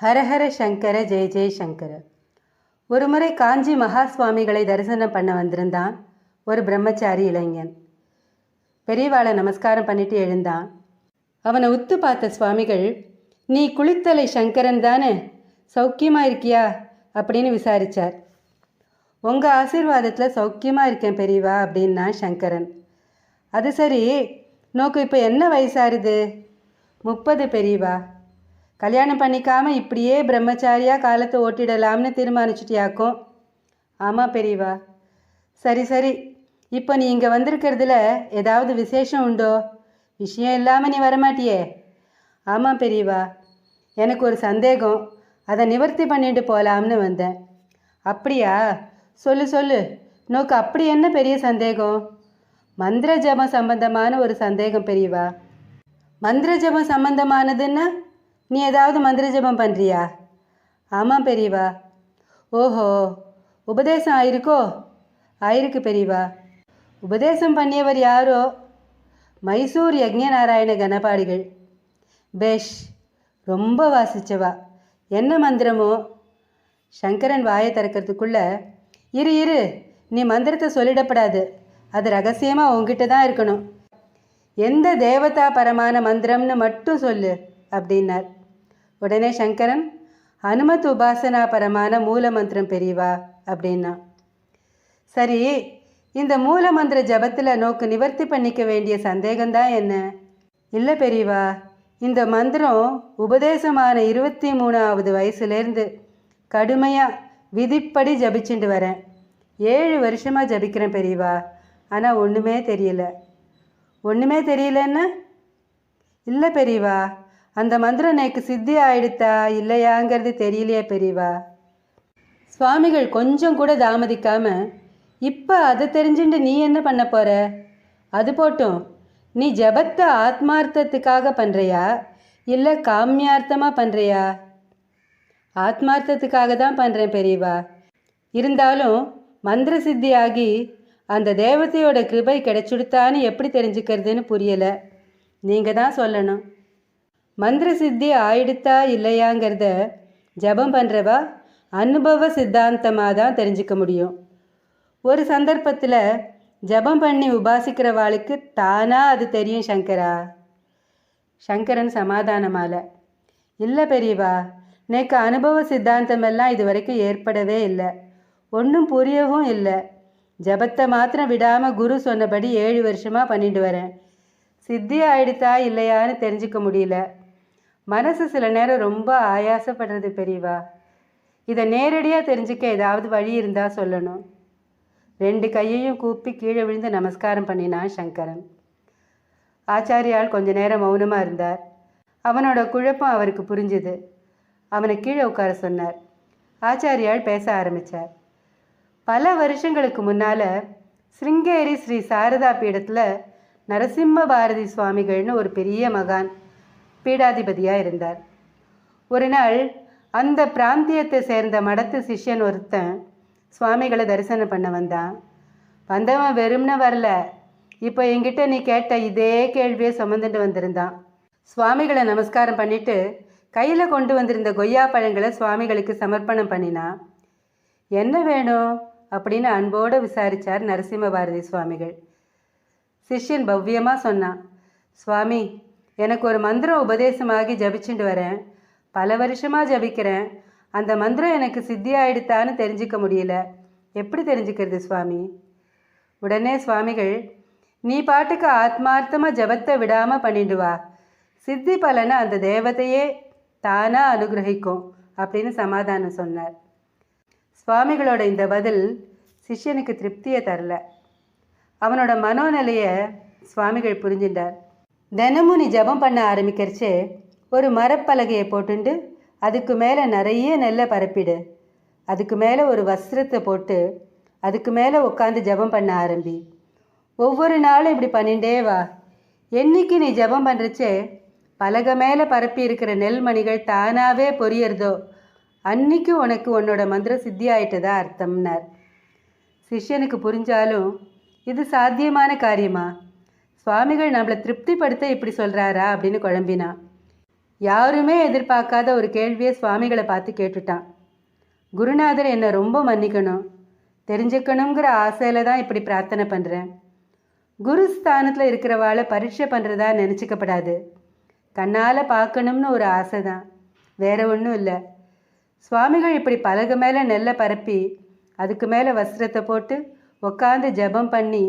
ஹரஹர சங்கர ஜெய ஜெய சங்கர. ஒரு முறை காஞ்சி மகா சுவாமிகளை தரிசனம் பண்ண வந்திருந்தான் ஒரு பிரம்மச்சாரி இளைஞன். பெரியவாளை நமஸ்காரம் பண்ணிட்டு எழுந்தான். அவனை உத்து பார்த்த சுவாமிகள், நீ குளித்தலை சங்கரன் தானே, சௌக்கியமாக இருக்கியா அப்படின்னு விசாரித்தார். உங்கள் ஆசீர்வாதத்தில் சௌக்கியமாக இருக்கேன் பெரியவா அப்படின்னா சங்கரன். அது சரி, நோக்கு இப்போ என்ன வயசாருது? 30 பெரியவா. கல்யாணம் பண்ணிக்காமல் இப்படியே பிரம்மச்சாரியாக காலத்தை ஓட்டிடலாம்னு தீர்மானிச்சுட்டியாக்கும்? ஆமாம் பெரியவா. சரி சரி, இப்போ நீ இங்கே வந்திருக்கிறதுல ஏதாவது விசேஷம் உண்டோ? விஷயம் இல்லாமல் நீ வரமாட்டியே? ஆமாம் பெரியவா, எனக்கு ஒரு சந்தேகம், அதை நிவர்த்தி பண்ணிட்டு போகலாம்னு வந்தேன். அப்படியா? சொல்லு சொல்லு. நோக்கு அப்படி என்ன பெரிய சந்தேகம்? மந்திர ஜபம் சம்பந்தமான ஒரு சந்தேகம் பெரியவா. மந்திர ஜபம் சம்பந்தமானதுன்னா நீ ஏதாவது மந்திர ஜபம் பண்ணுறியா? ஆமாம் பெரியவா. ஓஹோ, உபதேசம் ஆயிருக்கோ? ஆயிருக்கு பெரியவா. உபதேசம் பண்ணியவர் யாரோ? மைசூர் யஜ்ஞநாராயண கணபாடிகள். பேஷ், ரொம்ப வாசிச்சவா. என்ன மந்திரமோ? சங்கரன் வாயை திறக்கிறதுக்குள்ள, இரு இரு, நீ மந்திரத்தை சொல்லிடப்படாது, அது ரகசியமாக உங்ககிட்ட தான் இருக்கணும். எந்த தேவதா பரமான மந்திரம்னு மட்டும் சொல்லு அப்படின்னார். உடனே சங்கரன், ஹனுமத் உபாசனா பரமான மூல மந்திரம் பெரியவா அப்படின்னா. சரி, இந்த மூல மந்திர ஜபத்தில் நோக்கு நிவர்த்தி பண்ணிக்க வேண்டிய சந்தேகம்தான் என்ன? இல்லை பெரியவா, இந்த மந்திரம் உபதேசமான 23வது வயசுலேருந்து கடுமையாக விதிப்படி ஜபிச்சுட்டு வரேன். 7 வருஷமாக ஜபிக்கிறேன் பெரியவா. ஆனால் ஒன்றுமே தெரியல. ஒன்றுமே தெரியலன்னா? இல்லை பெரியவா, அந்த மந்திரம் எனக்கு சித்தி ஆயிடுத்தா இல்லையாங்கிறது தெரியலையே பெரியவா. சுவாமிகள் கொஞ்சம் கூட தாமதிக்காமல், இப்போ அதை தெரிஞ்சுட்டு நீ என்ன பண்ண போகிற? அது போட்டும், நீ ஜபத்தை ஆத்மார்த்தத்துக்காக பண்ணுறியா இல்லை காமியார்த்தமாக பண்ணுறியா? ஆத்மார்த்தத்துக்காக தான் பண்ணுறேன் பெரியவா. இருந்தாலும் மந்திர சித்தி ஆகி அந்த தேவதையோட கிருபை கிடைச்சுடுத்தான்னு எப்படி தெரிஞ்சுக்கிறதுன்னு புரியலை. நீங்கள் தான் சொல்லணும். மந்திர சித்தி ஆயிடுத்தா இல்லையாங்கிறத ஜபம் பண்ணுறவா அனுபவ சித்தாந்தமாக தான் தெரிஞ்சுக்க முடியும். ஒரு சந்தர்ப்பத்தில் ஜபம் பண்ணி உபாசிக்கிறவாளுக்கு தானாக அது தெரியும் சங்கரா. சங்கரன் சமாதானமால, இல்லை பெரியவா, எனக்கு அனுபவ சித்தாந்தமெல்லாம் இது வரைக்கும் ஏற்படவே இல்லை, ஒன்றும் புரியவும் இல்லை. ஜபத்தை மாத்திரம் விடாமல் குரு சொன்னபடி 7 வருஷமாக பண்ணிட்டு வரேன். சித்தி ஆயிடுத்தா இல்லையான்னு தெரிஞ்சுக்க முடியல. மனசு சில நேரம் ரொம்ப ஆயாசப்படுறது பெரியவா. இதை நேரடியாக தெரிஞ்சுக்க ஏதாவது வழி இருந்தால் சொல்லணும். 2 கையையும் கூப்பி கீழே விழுந்து நமஸ்காரம் பண்ணினான் சங்கரன். ஆச்சாரியால் கொஞ்ச நேரம் மௌனமாக இருந்தார். அவனோட குழப்பம் அவருக்கு புரிஞ்சுது. அவனை கீழே உட்கார சொன்னார். ஆச்சாரியால் பேச ஆரம்பித்தார். பல வருஷங்களுக்கு முன்னால் சிருங்கேரி ஸ்ரீ சாரதா பீடத்தில் நரசிம்ம பாரதி சுவாமிகள்னு ஒரு பெரிய மகான் பீடாதிபதியாக இருந்தார். ஒரு நாள் அந்த பிராந்தியத்தை சேர்ந்த மடத்து சிஷ்யன் ஒருத்தன் சுவாமிகளை தரிசனம் பண்ண வந்தான். வந்தவன் வெறும்னு வரல, இப்போ என்கிட்ட நீ கேட்ட இதே கேள்வியை சுமந்துட்டு வந்திருந்தான். சுவாமிகளை நமஸ்காரம் பண்ணிட்டு கையில் கொண்டு வந்திருந்த கொய்யா பழங்களை சுவாமிகளுக்கு சமர்ப்பணம் பண்ணினான். என்ன வேணும் அப்படின்னு அன்போடு விசாரித்தார் நரசிம்ம பாரதி சுவாமிகள். சிஷ்யன் பவ்யமாக சொன்னான், சுவாமி, எனக்கு ஒரு மந்திரம் உபதேசமாகி ஜபிச்சுட்டு வரேன். பல வருஷமாக ஜபிக்கிறேன். அந்த மந்திரம் எனக்கு சித்தி ஆயிடுத்தான்னு தெரிஞ்சிக்க முடியல. எப்படி தெரிஞ்சுக்கிறது சுவாமி? உடனே சுவாமிகள், நீ பாட்டுக்கு ஆத்மார்த்தமாக ஜபத்தை விடாமல் பண்ணிட்டு வா, சித்தி பலனை அந்த தேவதையே தானாக அனுகிரகிக்கும் அப்படின்னு சமாதானம் சொன்னார். சுவாமிகளோட இந்த பதில் சிஷ்யனுக்கு திருப்தியை தரல. அவனோட மனோநிலையை சுவாமிகள் புரிஞ்சின்றார். தினமும் நீ ஜபம் பண்ண ஆரம்பிக்கிறச்சே ஒரு மரப்பலகையை போட்டுண்டு அதுக்கு மேலே நிறைய நெல்லை பரப்பிடு. அதுக்கு மேலே ஒரு வஸ்திரத்தை போட்டு அதுக்கு மேலே உட்காந்து ஜபம் பண்ண ஆரம்பி. ஒவ்வொரு நாளும் இப்படி பண்ணிகிட்டே வா. என்னைக்கு நீ ஜபம் பண்ணுறச்சே பலகை மேலே பரப்பி இருக்கிற நெல்மணிகள் தானாகவே பொரியறதோ அன்னைக்கு உனக்கு உன்னோட மந்திரம் சித்தி ஆயிட்டதா அர்த்தம்னார். சிஷ்யனுக்கு புரிஞ்சாலும் இது சாத்தியமான காரியமா? சுவாமிகள் நம்மளை திருப்திப்படுத்த இப்படி சொல்கிறாரா அப்படின்னு குழம்பினான். யாருமே எதிர்பார்க்காத ஒரு கேள்வியை சுவாமிகளை பார்த்து கேட்டுட்டான். குருநாதர் என்னை ரொம்ப மன்னிக்கணும், தெரிஞ்சுக்கணுங்கிற ஆசையில் தான் இப்படி பிரார்த்தனை பண்ணுறேன். குரு ஸ்தானத்தில் இருக்கிறவாளை பரீட்சை பண்ணுறதா நினச்சிக்கப்படாது. கண்ணால் பார்க்கணும்னு ஒரு ஆசை தான், வேற ஒன்றும் இல்லை. சுவாமிகள் இப்படி பலகை மேலே நெல்லை பரப்பி அதுக்கு மேலே வஸ்திரத்தை போட்டு உட்காந்து ஜபம் பண்ணி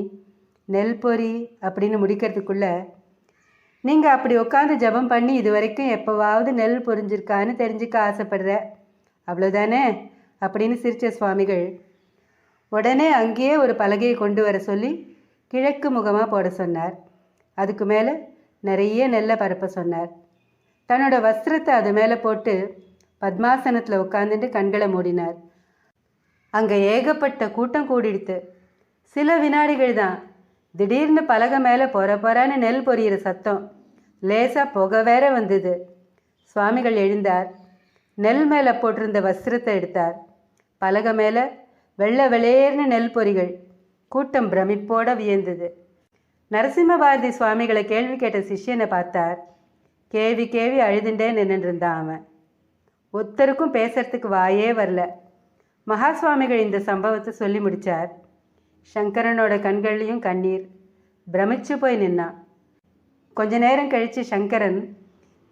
நெல் பொறி அப்படின்னு முடிக்கிறதுக்குள்ளே நீங்கள் அப்படி உட்காந்து ஜபம் பண்ணி இது வரைக்கும் எப்போவாவது நெல் பொரிஞ்சிருக்கான்னு தெரிஞ்சுக்க ஆசைப்படுற, அவ்வளோதானே அப்படின்னு சிரித்த சுவாமிகள் உடனே அங்கேயே ஒரு பலகையை கொண்டு வர சொல்லி கிழக்கு முகமாக போட சொன்னார். அதுக்கு மேலே நிறைய நெல்லை பரப்ப சொன்னார். தன்னோட வஸ்திரத்தை அது மேலே போட்டு பத்மாசனத்தில் உட்காந்துட்டு கண்களை மூடினார். அங்கே ஏகப்பட்ட கூட்டம் கூடிடுத்து. சில வினாடிகள் தான். திடீர்னு பலகை மேலே பொறான்னு நெல் பொரியிற சத்தம், லேசாக புகை வேற வந்தது. சுவாமிகள் எழுந்தார். நெல் மேலே போட்டிருந்த வஸ்திரத்தை எடுத்தார். பலகை மேலே வெள்ளை வெளியேர்னு நெல் பொறிகள். கூட்டம் பிரமிப்போட வியந்தது. நரசிம்ம பாரதி சுவாமிகளை கேள்வி கேட்ட சிஷ்யனை பார்த்தார். கேவி கேவி அழுதுண்டே நின்றுருந்தான் அவன். ஒருத்தருக்கும் பேசுறதுக்கு வாயே வரல. மகா சுவாமிகள் இந்த சம்பவத்தை சொல்லி முடித்தார். சங்கரனோட கண்கள்லையும் கண்ணீர். பிரமிச்சு போய் நின்னான். கொஞ்ச நேரம் கழித்து சங்கரன்,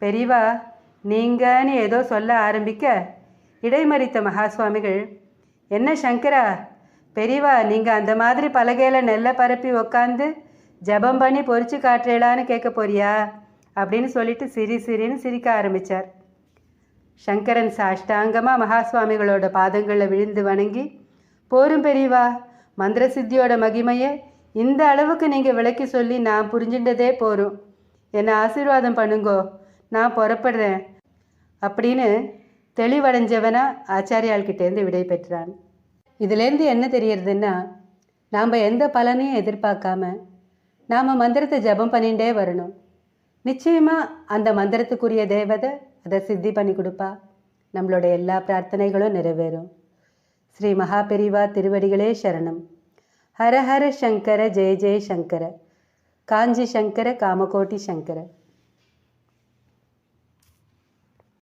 பெரியவா நீங்கன்னு ஏதோ சொல்ல ஆரம்பிக்க இடைமறித்த மகா சுவாமிகள், என்ன சங்கரா, பெரியவா நீங்கள் அந்த மாதிரி பலகையில் நெல்லை பரப்பி உக்காந்து ஜபம் பண்ணி பொறிச்சு காட்டுறேளான்னு கேட்க போறியா அப்படின்னு சொல்லிட்டு சிரின்னு சிரிக்க ஆரம்பித்தார். சங்கரன் சாஷ்டாங்கமாக மகா சுவாமிகளோட பாதங்களில் விழுந்து வணங்கி, போரும் பெரியவா, மந்திர சித்தியோட மகிமையை இந்த அளவுக்கு நீங்கள் விளக்கி சொல்லி நான் புரிஞ்சுட்டதே போரும். என்னை ஆசீர்வாதம் பண்ணுங்கோ, நான் புறப்படுறேன் அப்படின்னு தெளிவடைஞ்சவனா ஆச்சாரியாள்கிட்டேருந்து விடை பெற்றான். இதுலேருந்து என்ன தெரியறதுன்னா, நாம் எந்த பலனையும் எதிர்பார்க்காம நாம் மந்திரத்தை ஜபம் பண்ணிகிட்டே வரணும். நிச்சயமாக அந்த மந்திரத்துக்குரிய தேவதை அதை சித்தி பண்ணி கொடுப்பா. நம்மளோட எல்லா பிரார்த்தனைகளும் நிறைவேறும். ஸ்ரீ மகாபெரிவா திருவடிகளே சரணம். ஹர ஹர சங்கர ஜெய ஜெய சங்கர. காஞ்சி சங்கர காமகோட்டி சங்கர.